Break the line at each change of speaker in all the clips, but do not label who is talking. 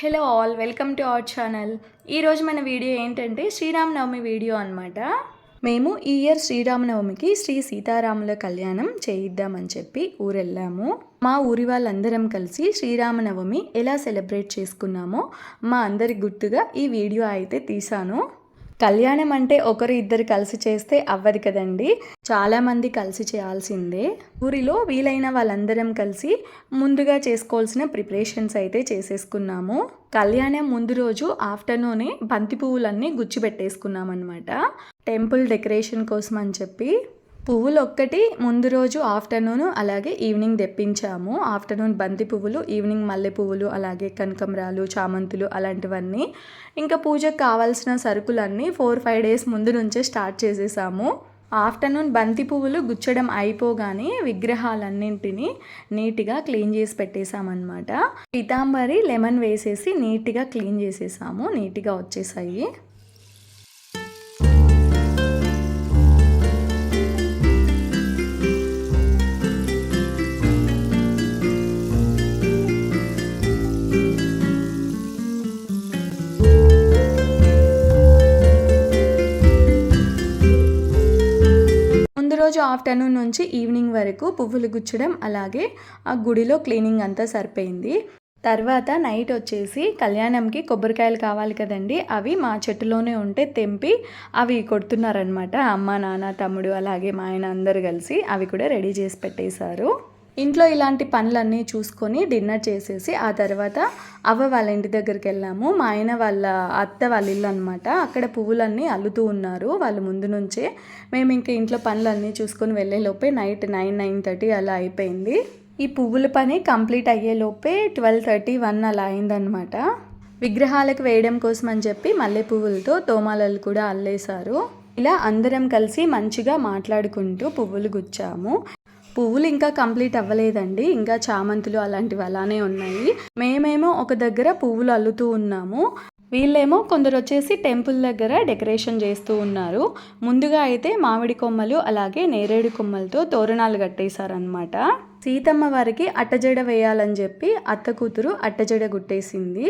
Hello all, welcome to our channel. ఈరోజు మన video ఏంటంటే శ్రీరామనవమి వీడియో అనమాట. మేము ఈ ఇయర్ శ్రీరామనవమికి శ్రీ సీతారాముల కళ్యాణం చేయిద్దామని చెప్పి ఊరెళ్ళాము. మా ఊరి వాళ్ళందరం కలిసి శ్రీరామనవమి ఎలా సెలబ్రేట్ చేసుకున్నామో మా అందరి గుర్తుగా ఈ వీడియో అయితే తీసాను. కళ్యాణం అంటే ఒకరు ఇద్దరు కలిసి చేస్తే అవ్వదు కదండి, చాలామంది కలిసి చేయాల్సిందే. ఊరిలో వీలైన వాళ్ళందరం కలిసి ముందుగా చేసుకోవాల్సిన ప్రిపరేషన్స్ అయితే చేసేసుకున్నాము. కళ్యాణం ముందు రోజు ఆఫ్టర్నూనే బంతి పువ్వులన్నీ గుచ్చిపెట్టేసుకున్నాం అనమాట. టెంపుల్ డెకరేషన్ కోసం అని చెప్పి పువ్వులు ఒక్కటి ముందు రోజు ఆఫ్టర్నూన్ అలాగే ఈవినింగ్ తెప్పించాము. ఆఫ్టర్నూన్ బంతి పువ్వులు, ఈవినింగ్ మల్లె పువ్వులు, అలాగే కనకంబరాలు, చామంతులు అలాంటివన్నీ. ఇంకా పూజకు కావాల్సిన సరుకులన్నీ 4-5 డేస్ ముందు నుంచే స్టార్ట్ చేసేసాము. ఆఫ్టర్నూన్ బంతి పువ్వులు గుచ్చడం అయిపోగానే విగ్రహాలన్నింటినీ నీట్గా క్లీన్ చేసి పెట్టేసామన్నమాట. పీతాంబరి లెమన్ వేసేసి నీట్గా క్లీన్ చేసేసాము. నీట్గా వచ్చేసాయి. రోజు ఆఫ్టర్నూన్ నుంచి ఈవినింగ్ వరకు పువ్వులు గుచ్చడం అలాగే ఆ గుడిలో క్లీనింగ్ అంతా సరిపోయింది. తర్వాత నైట్ వచ్చేసి కళ్యాణంకి కొబ్బరికాయలు కావాలి కదండి, అవి మా చెట్టులోనే ఉంటే తెంపి అవి కొడుతున్నారనమాట. అమ్మ, నాన్న, తమ్ముడు అలాగే మా ఆయన అందరు కలిసి అవి కూడా రెడీ చేసి పెట్టేశారు. ఇంట్లో ఇలాంటి పనులన్నీ చూసుకొని డిన్నర్ చేసేసి ఆ తర్వాత అవ్వ వాళ్ళ ఇంటి దగ్గరికి వెళ్ళాము. మా ఆయన వాళ్ళ అత్త వాళ్ళ ఇల్లు అనమాట. అక్కడ పువ్వులన్నీ అల్లుతూ ఉన్నారు వాళ్ళు ముందు నుంచే. మేము ఇంకా ఇంట్లో పనులన్నీ చూసుకొని వెళ్ళేలోపే నైట్ 9-9:30 అలా అయిపోయింది. ఈ పువ్వుల పని కంప్లీట్ అయ్యేలోపే 12:30-1 అలా అయిందనమాట. విగ్రహాలకు వేయడం కోసం అని చెప్పి మల్లె పువ్వులతో తోమాలలు కూడా అల్లేశారు. ఇలా అందరం కలిసి మంచిగా మాట్లాడుకుంటూ పువ్వులు గుచ్చాము. పువ్వులు ఇంకా కంప్లీట్ అవ్వలేదండి, ఇంకా చామంతులు అలాంటివి అలానే ఉన్నాయి. మేమేమో ఒక దగ్గర పువ్వులు అల్లుతూ ఉన్నాము. వీళ్ళేమో కొందరు వచ్చేసి టెంపుల్ దగ్గర డెకరేషన్ చేస్తూ ఉన్నారు. ముందుగా అయితే మామిడి కొమ్మలు అలాగే నేరేడు కొమ్మలతో తోరణాలు కట్టేశారనమాట. సీతమ్మ వారికి అట్టజడ వేయాలని చెప్పి అత్త కూతురు అట్టజడ గుట్టేసింది.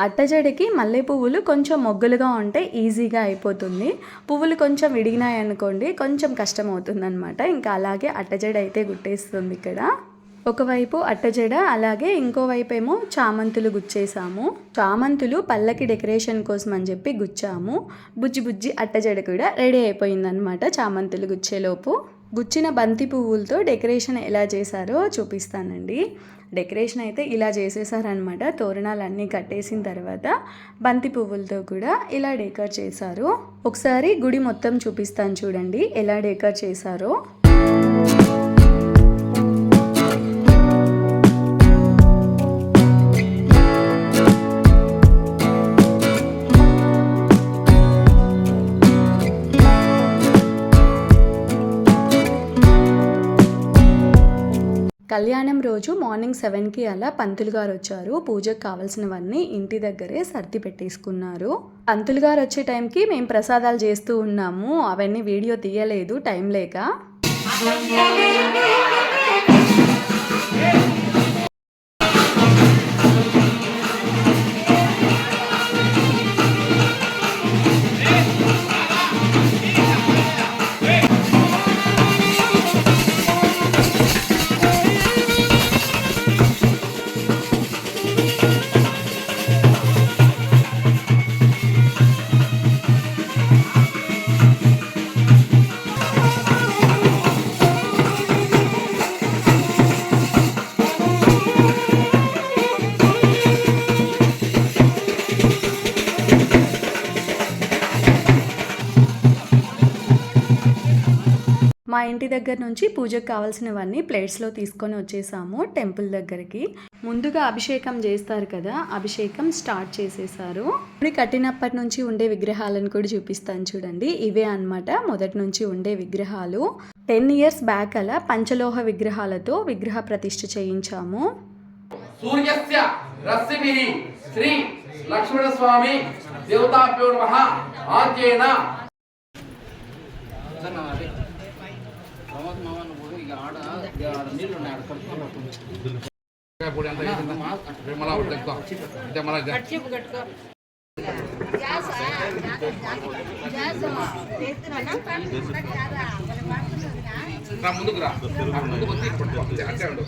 అట్టజడకి మల్లె పువ్వులు కొంచెం మొగ్గలుగా ఉంటే ఈజీగా అయిపోతుంది. పువ్వులు కొంచెం విడిగినాయనుకోండి కొంచెం కష్టం అవుతుంది అనమాట. ఇంకా అలాగే అట్టజడ అయితే గుట్టేస్తుంది ఇక్కడ. ఒకవైపు అట్టజడ అలాగే ఇంకోవైపు ఏమో చామంతులు గుచ్చేసాము. చామంతులు పల్లకి డెకరేషన్ కోసం అని చెప్పి గుచ్చాము. బుజ్జి బుజ్జి అట్టజడ కూడా రెడీ అయిపోయిందనమాట. చామంతులు గుచ్చేలోపు గుచ్చిన బంతి పువ్వులతో డెకరేషన్ ఎలా చేశారో చూపిస్తానండి. డెకరేషన్ అయితే ఇలా చేసేసారనమాట. తోరణాలన్నీ కట్టేసిన తర్వాత బంతి పువ్వులతో కూడా ఇలా డెకర్ చేశారు. ఒకసారి గుడి మొత్తం చూపిస్తాను చూడండి ఎలా డెకర్ చేశారో. కళ్యాణం రోజు మార్నింగ్ 7కి అలా పంతులు గారు వచ్చారు. పూజకు కావాల్సినవన్నీ ఇంటి దగ్గరే సర్ది పెట్టేసుకున్నారు. పంతులు గారు వచ్చే టైంకి మేము ప్రసాదాలు చేస్తూ ఉన్నాము. అవన్నీ వీడియో తీయలేదు టైం లేక. మా ఇంటి దగ్గర నుంచి పూజకు కావాల్సినవన్నీ ప్లేట్స్లో తీసుకొని వచ్చేసాము టెంపుల్ దగ్గరికి. ముందుగా అభిషేకం చేస్తారు కదా, అభిషేకం స్టార్ట్ చేసేసారు. గుడి కట్టినప్పటి నుంచి ఉండే విగ్రహాలను కూడా చూపిస్తాను చూడండి. ఇవే అన్నమాట మొదటి నుంచి ఉండే విగ్రహాలు. 10 years బ్యాక్ అలా పంచలోహ విగ్రహాలతో విగ్రహ ప్రతిష్ఠ చేయించాము.
సూర్యస్య రశ్మిః శ్రీ లక్ష్మణ స్వామి దేవతాభ్యో నమః ఆద్యేన పొడి అంతా వేసిందా? మళ్ళా ఒకటి తెచ్చుకో. అంటే మళ్ళా రా ముందుకు రా. ముందుకు వచ్చి ఇప్పుడు అంటే ఉండు.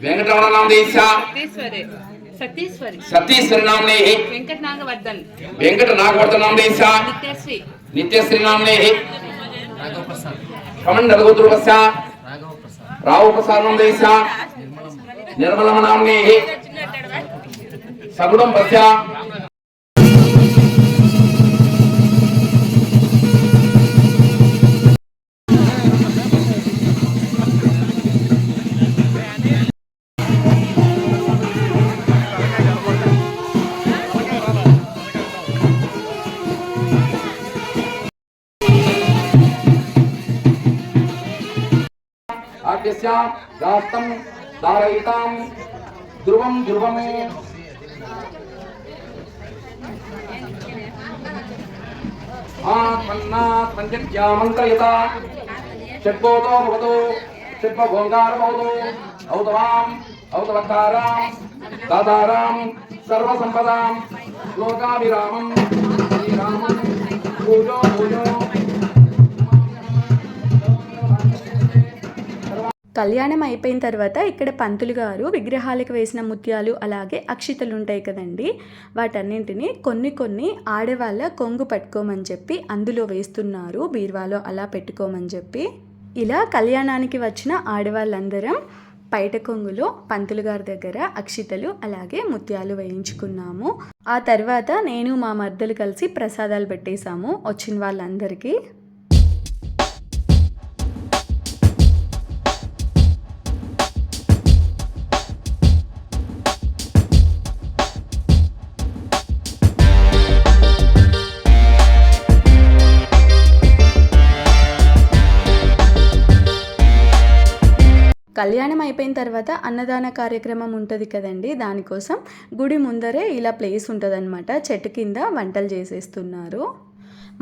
వెంకటరమణ నామ దేశ సతీశ్వరి నామనే
వెంకట నాగవర్ధన్
నామ దేశ
నిత్యశ్రీ
నిత్యశ్రీ నామనే కమండల గోత్రపస్య రావు ప్రసాద్ నామ దేశ నిర్మలమ నామనే సగుణం పస్య ఆద్యస్యాం దాస్తం దారయితాం ధ్రువం ధ్రువం ఆత్మన్నాత్ పంచజ్ఞా మంత్రయత షట్కోతో భవతు షట్భోంగార భవతు ఔతవాం ఔతవత్తారాం దాతారాం సర్వసంపదాం లోకాభిరామం శ్రీరామం పూజో పూజో.
కళ్యాణం అయిపోయిన తర్వాత ఇక్కడ పంతులు గారు విగ్రహాలకు వేసిన ముత్యాలు అలాగే అక్షితలు ఉంటాయి కదండి, వాటన్నింటినీ కొన్ని ఆడవాళ్ళ కొంగు పట్టుకోమని చెప్పి అందులో వేస్తున్నారు, బీరువాలో అలా పెట్టుకోమని చెప్పి. ఇలా కళ్యాణానికి వచ్చిన ఆడవాళ్ళందరం బయట కొంగులో పంతులు గారి దగ్గర అక్షితలు అలాగే ముత్యాలు వేయించుకున్నాము. ఆ తర్వాత నేను మా మర్దలు కలిసి ప్రసాదాలు పెట్టేశాము వచ్చిన వాళ్ళందరికీ. కళ్యాణం అయిపోయిన తర్వాత అన్నదాన కార్యక్రమం ఉంటుంది కదండి, దానికోసం గుడి ముందరే ఇలా ప్లేస్ ఉంటుందన్నమాట, చెట్టు కింద వంటలు చేసేస్తున్నారు.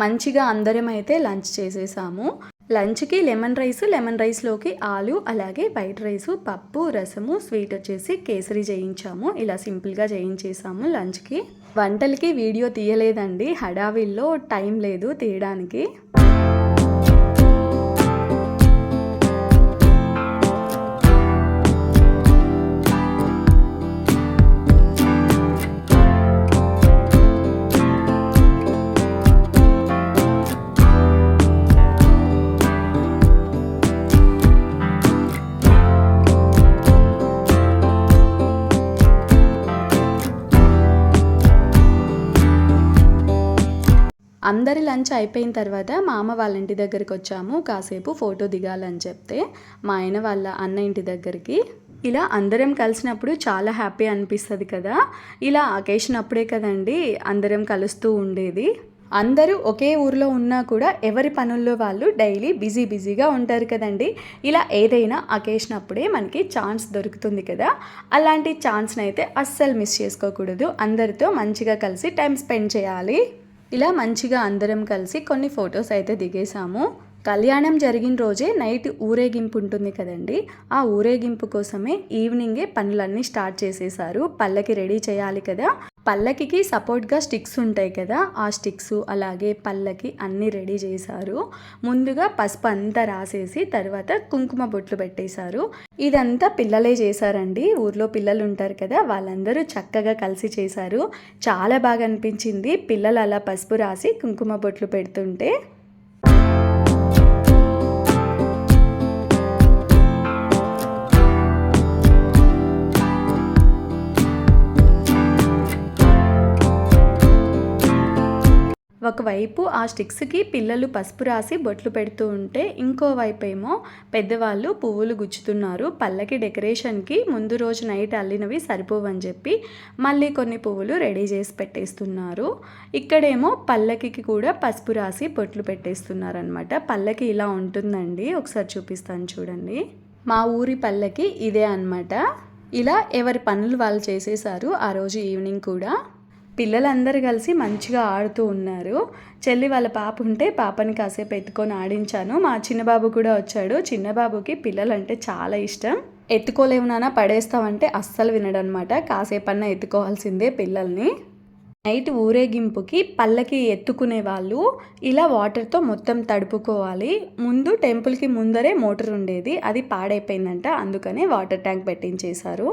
మంచిగా అందరం అయితే లంచ్ చేసేసాము. లంచ్కి లెమన్ రైస్లోకి ఆలు అలాగే వైట్ రైసు, పప్పు, రసము, స్వీట్ వచ్చేసి కేసరి చేయించాము. ఇలా సింపుల్గా చేయించేసాము లంచ్కి. వంటలకి వీడియో తీయలేదండి, హడావిల్లో టైం లేదు తీయడానికి. అందరి లంచ్ అయిపోయిన తర్వాత మా అమ్మ వాళ్ళ ఇంటి దగ్గరికి వచ్చాము, కాసేపు ఫోటో దిగాలని చెప్తే మా ఆయన వాళ్ళ అన్న ఇంటి దగ్గరికి. ఇలా అందరం కలిసినప్పుడు చాలా హ్యాపీ అనిపిస్తుంది కదా, ఇలా అకేషన్ అప్పుడే కదండి అందరం కలుస్తూ ఉండేది. అందరూ ఒకే ఊర్లో ఉన్నా కూడా ఎవరి పనుల్లో వాళ్ళు డైలీ బిజీగా ఉంటారు కదండి. ఇలా ఏదైనా అకేషన్ అప్పుడే మనకి ఛాన్స్ దొరుకుతుంది కదా, అలాంటి ఛాన్స్ని అయితే అస్సలు మిస్ చేసుకోకూడదు. అందరితో మంచిగా కలిసి టైం స్పెండ్ చేయాలి. ఇలా మంచిగా అందరం కలిసి కొన్ని ఫొటోస్ అయితే దిగేసాము. కళ్యాణం జరిగిన రోజే నైట్ ఊరేగింపు ఉంటుంది కదండి, ఆ ఊరేగింపు కోసమే ఈవినింగే పనులన్నీ స్టార్ట్ చేసేసారు. పల్లకి రెడీ చేయాలి కదా, పల్లకికి సపోర్ట్గా స్టిక్స్ ఉంటాయి కదా, ఆ స్టిక్స్ అలాగే పల్లకి అన్నీ రెడీ చేశారు. ముందుగా పసుపు అంతా రాసేసి తర్వాత కుంకుమ బొట్లు పెట్టేశారు. ఇదంతా పిల్లలే చేశారండి, ఊర్లో పిల్లలు ఉంటారు కదా, వాళ్ళందరూ చక్కగా కలిసి చేశారు. చాలా బాగా అనిపించింది పిల్లలు అలా పసుపు రాసి కుంకుమ బొట్లు పెడుతుంటే. ఒకవైపు ఆ స్టిక్స్కి పిల్లలు పసుపు రాసి బొట్లు పెడుతూ ఉంటే ఇంకోవైపు ఏమో పెద్దవాళ్ళు పువ్వులు గుచ్చుతున్నారు. పల్లకి డెకరేషన్కి ముందు రోజు నైట్ అల్లినవి సరిపోవని చెప్పి మళ్ళీ కొన్ని పువ్వులు రెడీ చేసి పెట్టేస్తున్నారు. ఇక్కడేమో పల్లకికి కూడా పసుపు రాసి బొట్లు పెట్టేస్తున్నారు అనమాట. పల్లకి ఇలా ఉంటుందండి, ఒకసారి చూపిస్తాను చూడండి. మా ఊరి పల్లకి ఇదే అన్నమాట. ఇలా ఎవరి పనులు వాళ్ళు చేసేసారు ఆ రోజు ఈవినింగ్ కూడా. పిల్లలందరూ కలిసి మంచిగా ఆడుతూ ఉన్నారు. చెల్లి వాళ్ళ పాప ఉంటే పాపని కాసేపు ఎత్తుకొని ఆడించాను. మా చిన్నబాబు కూడా వచ్చాడు. చిన్నబాబుకి పిల్లలంటే చాలా ఇష్టం. ఎత్తుకోలేవు నాన్న పడేస్తామంటే అస్సలు వినడనమాట. కాసేపన్నా ఎత్తుకోవాల్సిందే పిల్లల్ని. నైట్ ఊరేగింపుకి పల్లకి ఎత్తుకునే వాళ్ళు ఇలా వాటర్తో మొత్తం తడుపుకోవాలి. ముందు టెంపుల్కి ముందరే మోటార్ ఉండేది, అది పాడైపోయిందంట, అందుకనే వాటర్ ట్యాంక్ పెట్టించేశారు.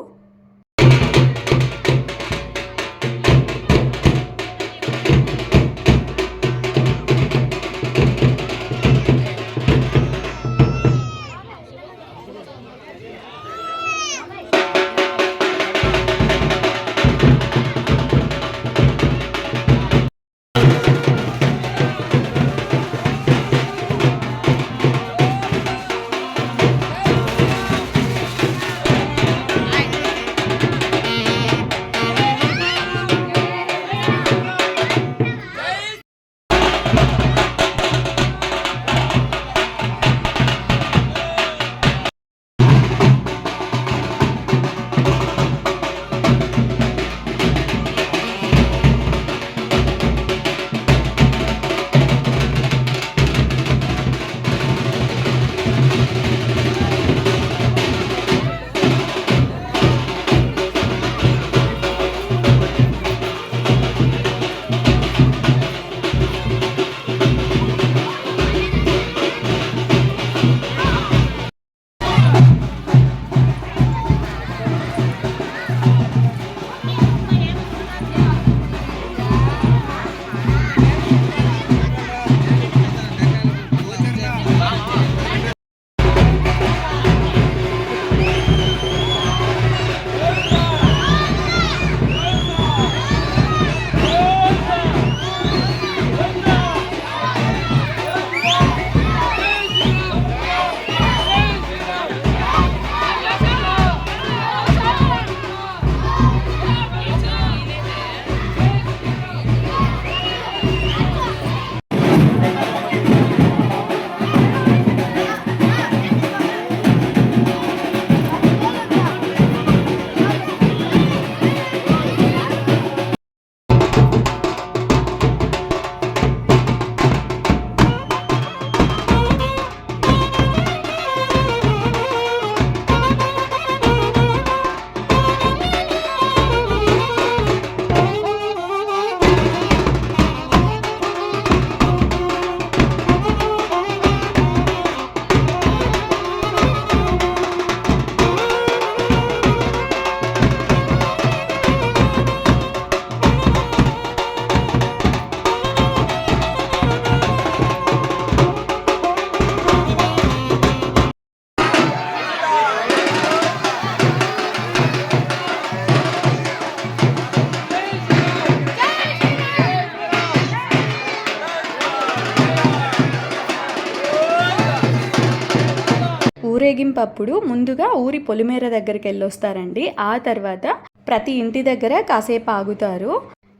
ఊరేగింపప్పుడు ముందుగా ఊరి పొలిమేర దగ్గరికి వెళ్ళొస్తారండి. ఆ తర్వాత ప్రతి ఇంటి దగ్గర కాసేపు ఆగుతారు.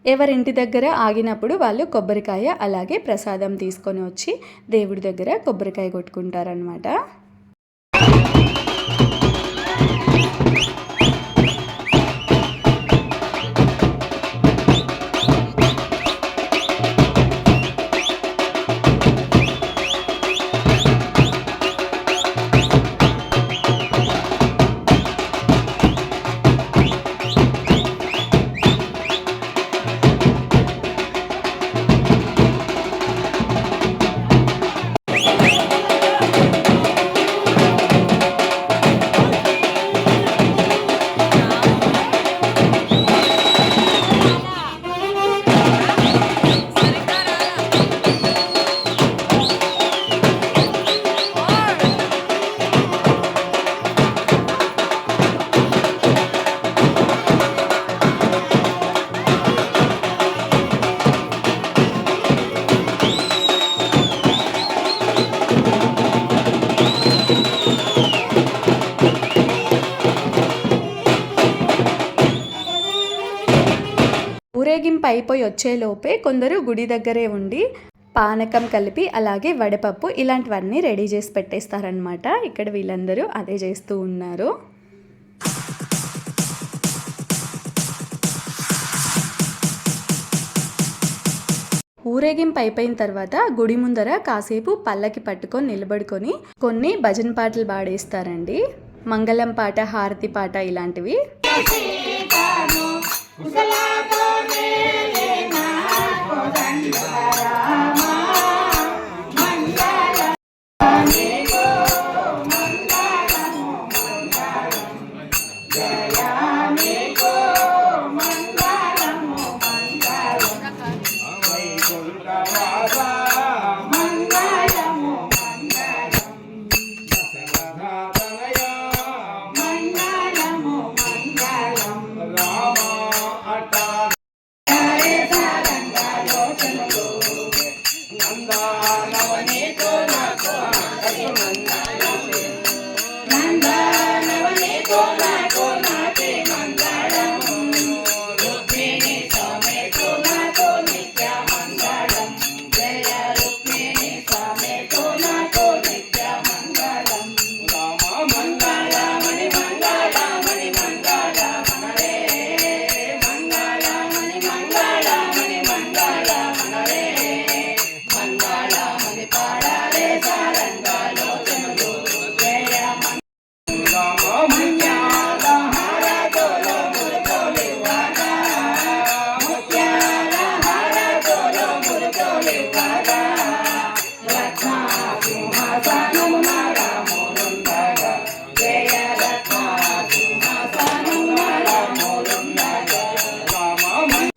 ఎవరింటి దగ్గర ఆగినప్పుడు వాళ్ళు కొబ్బరికాయ అలాగే ప్రసాదం తీసుకొని వచ్చి దేవుడి దగ్గర కొబ్బరికాయ కొట్టుకుంటారనమాట. ఊరేగింపు అయిపోయి వచ్చేలోపే కొందరు గుడి దగ్గరే ఉండి పానకం కలిపి అలాగే వడపప్పు ఇలాంటివన్నీ రెడీ చేసి పెట్టేస్తారనమాట. ఇక్కడ వీళ్ళందరూ అదే చేస్తూ ఉన్నారు. ఊరేగింపు అయిపోయిన తర్వాత గుడి ముందర కాసేపు పల్లకి పట్టుకొని నిలబడుకొని కొన్ని భజన పాటలు పాడేస్తారండి. మంగళం పాట, హారతి పాట ఇలాంటివి.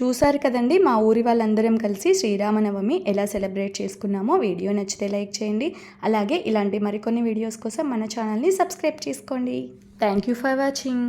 చూసారు కదండి మా ఊరి వాళ్ళందరం కలిసి శ్రీరామనవమి ఎలా సెలబ్రేట్ చేసుకున్నామో. వీడియో నచ్చితే లైక్ చేయండి. అలాగే ఇలాంటి మరికొన్ని వీడియోస్ కోసం మన ఛానల్ని సబ్స్క్రైబ్ చేసుకోండి. Thank you for watching.